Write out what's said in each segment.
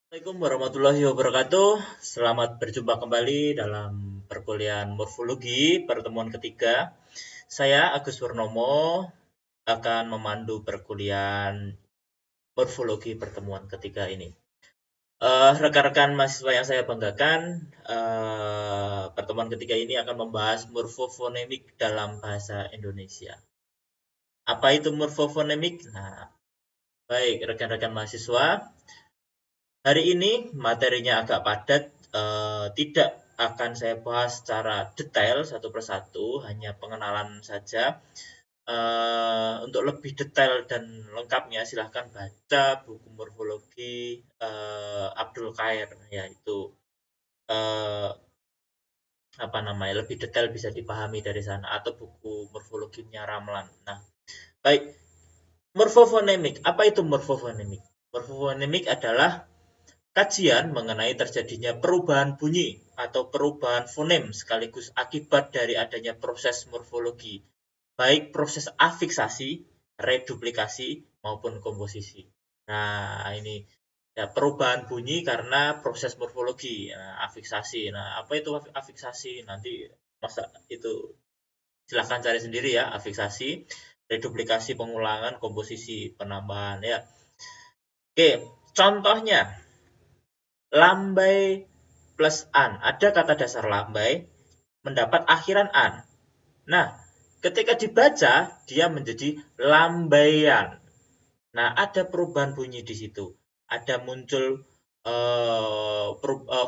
Assalamualaikum warahmatullahi wabarakatuh. Selamat berjumpa kembali dalam perkuliahan morfologi pertemuan ketiga. Saya Agus Purnomo akan memandu perkuliahan morfologi pertemuan ketiga ini. Rekan-rekan mahasiswa yang saya banggakan, pertemuan ketiga ini akan membahas morfofonemik dalam bahasa Indonesia. Apa itu morfofonemik? Nah, baik rekan-rekan mahasiswa, hari ini materinya agak padat, tidak akan saya bahas secara detail satu persatu, hanya pengenalan saja. Untuk lebih detail dan lengkapnya silahkan baca buku morfologi Abdul Qair, yaitu eh, apa namanya lebih detail bisa dipahami dari sana, atau buku morfologinya Ramlan. Nah, baik, morfofonemik. Apa itu morfofonemik? Morfofonemik adalah kajian mengenai terjadinya perubahan bunyi atau perubahan fonem sekaligus akibat dari adanya proses morfologi, baik proses afiksasi, reduplikasi, maupun komposisi. Nah, ini ya, perubahan bunyi karena proses morfologi. Nah, afiksasi. Nah, apa itu afiksasi? Nanti masa itu silahkan cari sendiri ya, afiksasi, reduplikasi, pengulangan, komposisi, penambahan ya. Oke, contohnya lambai plus an. Ada kata dasar lambai mendapat akhiran an. Nah, ketika dibaca dia menjadi lambaian. Nah, ada perubahan bunyi di situ. Ada muncul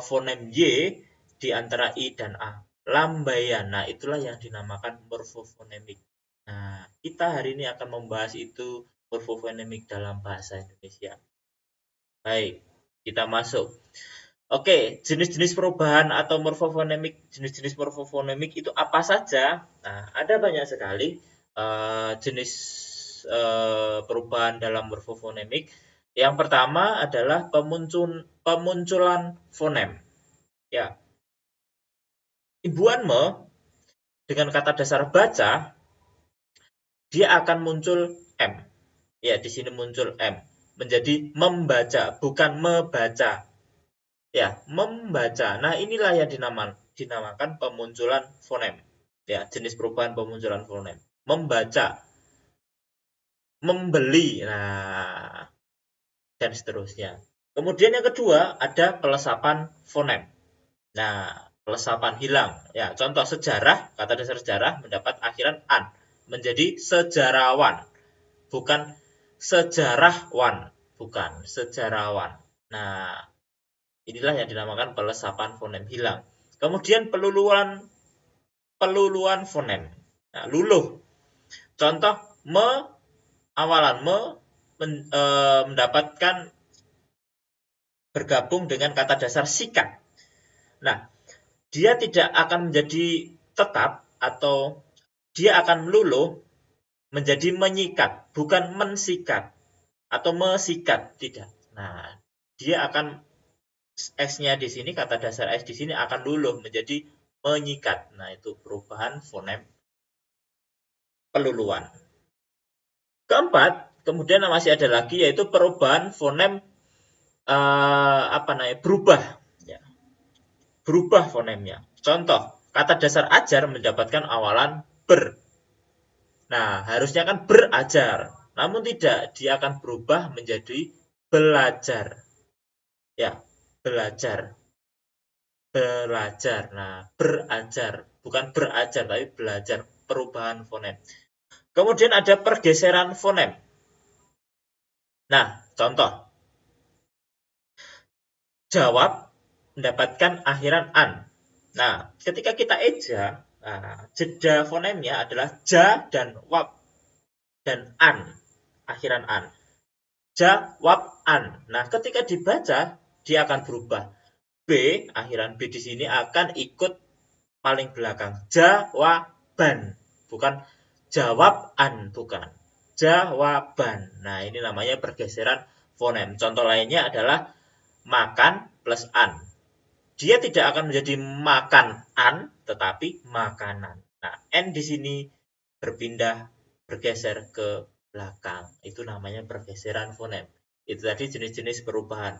fonem y di antara i dan a. Lambaian. Nah, itulah yang dinamakan morfofonemik. Nah, kita hari ini akan membahas itu morfofonemik dalam bahasa Indonesia. Baik, kita masuk. Oke, jenis-jenis perubahan atau morfofonemik, jenis-jenis morfofonemik itu apa saja? Nah, ada banyak sekali jenis perubahan dalam morfofonemik. Yang pertama adalah pemunculan fonem. Ya, imbuhan me dengan kata dasar baca, dia akan muncul m. Ya, di sini muncul m menjadi membaca, bukan membaca. Ya, membaca. Nah, inilah yang dinamakan pemunculan fonem. Ya, jenis perubahan pemunculan fonem. Membaca, membeli, nah, dan seterusnya. Kemudian yang kedua ada pelesapan fonem. Nah, pelesapan hilang. Ya, contoh sejarah, kata dasar sejarah mendapat akhiran an, menjadi sejarawan, bukan sejarahwan, bukan sejarawan. Nah, inilah yang dinamakan pelesapan fonem hilang. Kemudian peluluan fonem. Nah, luluh. Contoh awalan mendapatkan bergabung dengan kata dasar sikat. Nah, dia tidak akan menjadi tetap atau dia akan meluluh menjadi menyikat, bukan mensikat atau mesikat, tidak. Nah, dia akan S-nya di sini, kata dasar S di sini akan luluh menjadi menyikat. Nah, itu perubahan fonem peluluan. Keempat, kemudian masih ada lagi yaitu perubahan fonem berubah. Ya, berubah fonemnya. Contoh, kata dasar ajar mendapatkan awalan ber. Nah, harusnya kan berajar. Namun tidak, dia akan berubah menjadi belajar. Ya, belajar. Belajar. Nah, berajar. Bukan berajar, tapi belajar. Perubahan fonem. Kemudian ada pergeseran fonem. Nah, contoh. Jawab mendapatkan akhiran an. Nah, ketika kita eja, jeda fonemnya adalah ja dan wap dan an, akhiran an. Jawab an. Nah, ketika dibaca dia akan berubah. B, akhiran B di sini akan ikut paling belakang. Jawaban, bukan jawaban, bukan. Jawaban. Nah, ini namanya pergeseran fonem. Contoh lainnya adalah makan plus an. Dia tidak akan menjadi makan an, tetapi makanan. Nah, n di sini bergeser ke belakang. Itu namanya pergeseran fonem. Itu tadi jenis-jenis perubahan.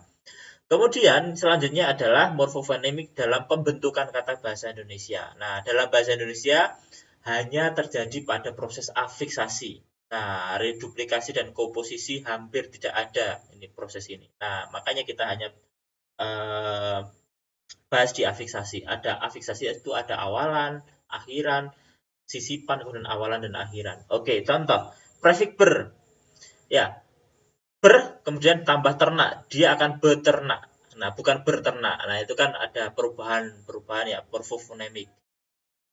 Kemudian selanjutnya adalah morfofonemik dalam pembentukan kata bahasa Indonesia. Nah, dalam bahasa Indonesia hanya terjadi pada proses afiksasi. Nah, reduplikasi dan komposisi hampir tidak ada ini proses ini. Nah, makanya kita hanya bahas di afiksasi. Ada afiksasi itu ada awalan, akhiran, sisipan, kemudian awalan dan akhiran. Oke, contoh prefix ber. Ya, ber kemudian tambah ternak, dia akan beternak. Nah, bukan berternak. Nah, itu kan ada perubahan ya, morfofonemik.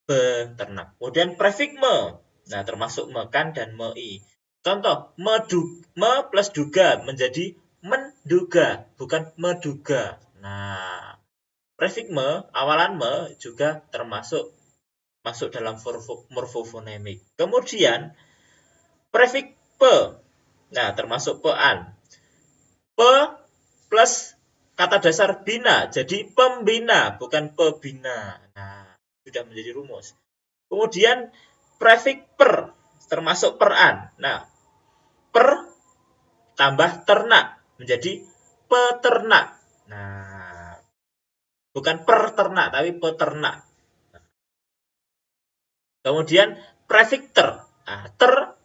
Beternak. Kemudian prefix me. Nah, termasuk mekan dan mei. Contoh, me plus duga menjadi menduga, bukan meduga. Nah, prefix me, awalan me juga termasuk masuk dalam morfofonemik. Kemudian prefix pe. Nah, termasuk pean. Pe plus kata dasar bina, jadi pembina, bukan pebina. Nah, sudah menjadi rumus. Kemudian prefix per, termasuk peran. Nah, per tambah ternak, menjadi peternak. Nah, bukan perternak, tapi peternak. Kemudian prefix ter. Nah, ter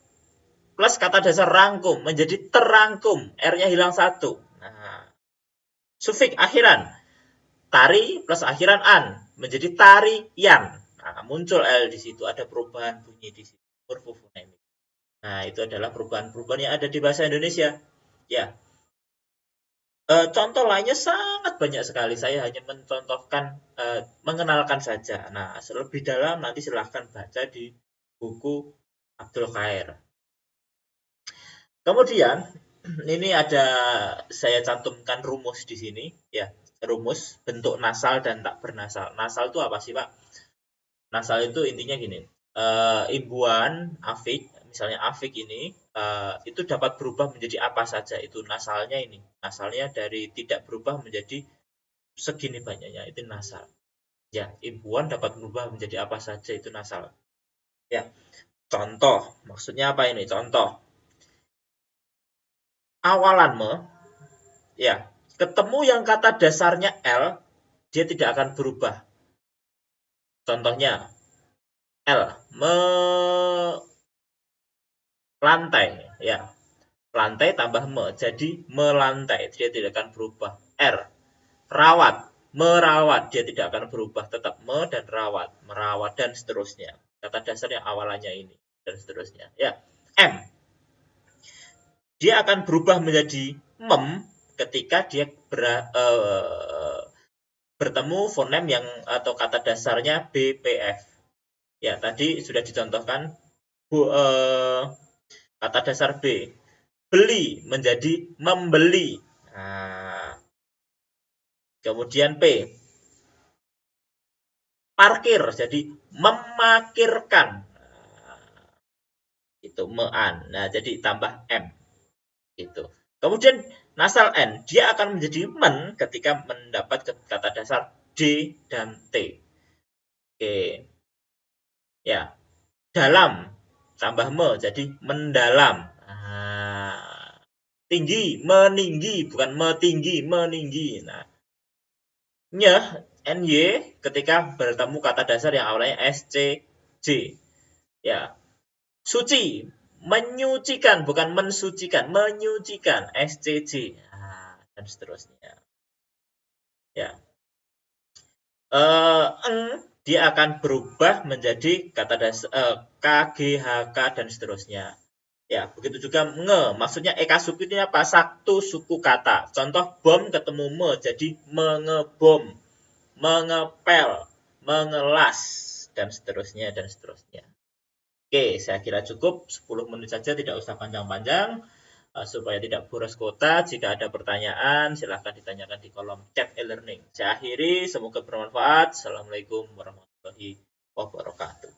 plus kata dasar rangkum menjadi terangkum, R-nya hilang satu. Nah, sufiks akhiran, tari plus akhiran an menjadi tarian. Nah, muncul L di situ, ada perubahan bunyi di situ, morfofonemik. Nah, itu adalah perubahan-perubahan yang ada di bahasa Indonesia. Ya, contoh lainnya sangat banyak sekali. Saya hanya mencontohkan, mengenalkan saja. Nah, lebih dalam nanti silahkan baca di buku Abdul Khair. Kemudian ini ada saya cantumkan rumus di sini ya, rumus bentuk nasal dan tak bernasal. Nasal itu apa sih, Pak? Nasal itu intinya gini, imbuhan afik, misalnya afik ini itu dapat berubah menjadi apa saja, itu nasalnya ini. Nasalnya dari tidak berubah menjadi segini banyaknya, itu nasal. Ya, imbuhan dapat berubah menjadi apa saja, itu nasal. Ya, contoh, maksudnya apa ini? Contoh, awalan me, ya, ketemu yang kata dasarnya L, dia tidak akan berubah. Contohnya, L, melantai, ya, lantai tambah me, jadi melantai, dia tidak akan berubah. R, rawat, merawat, dia tidak akan berubah, tetap me dan rawat, merawat, dan seterusnya. Kata dasar yang awalannya ini, dan seterusnya. Ya, M, dia akan berubah menjadi mem ketika dia bertemu fonem yang atau kata dasarnya BPF. Ya, tadi sudah dicontohkan kata dasar B. Beli menjadi membeli. Nah, kemudian P. Parkir jadi memakirkan. Nah, itu mean. Nah, jadi tambah M. Itu. Kemudian nasal N, dia akan menjadi men ketika mendapat kata dasar D dan T. Oke. Ya. Dalam tambah me jadi mendalam. Nah, tinggi, meninggi, bukan metinggi, meninggi. Nah, nyeh, ny ketika bertemu kata dasar yang awalnya S, C, J. Ya. Suci, menyucikan, bukan mensucikan, menyucikan, S, C, J. Nah, dan seterusnya. Ya. Dia akan berubah menjadi kata dasar K, G, H, K, dan seterusnya. Ya, begitu juga nge, maksudnya eka suku ini apa? Satu suku kata. Contoh bom ketemu me, jadi mengebom, mengepel, mengelas, dan seterusnya, dan seterusnya. Oke, saya kira cukup 10 menit saja, tidak usah panjang-panjang, supaya tidak boros kuota. Jika ada pertanyaan, silahkan ditanyakan di kolom chat e-learning. Saya akhiri, semoga bermanfaat. Assalamualaikum warahmatullahi wabarakatuh.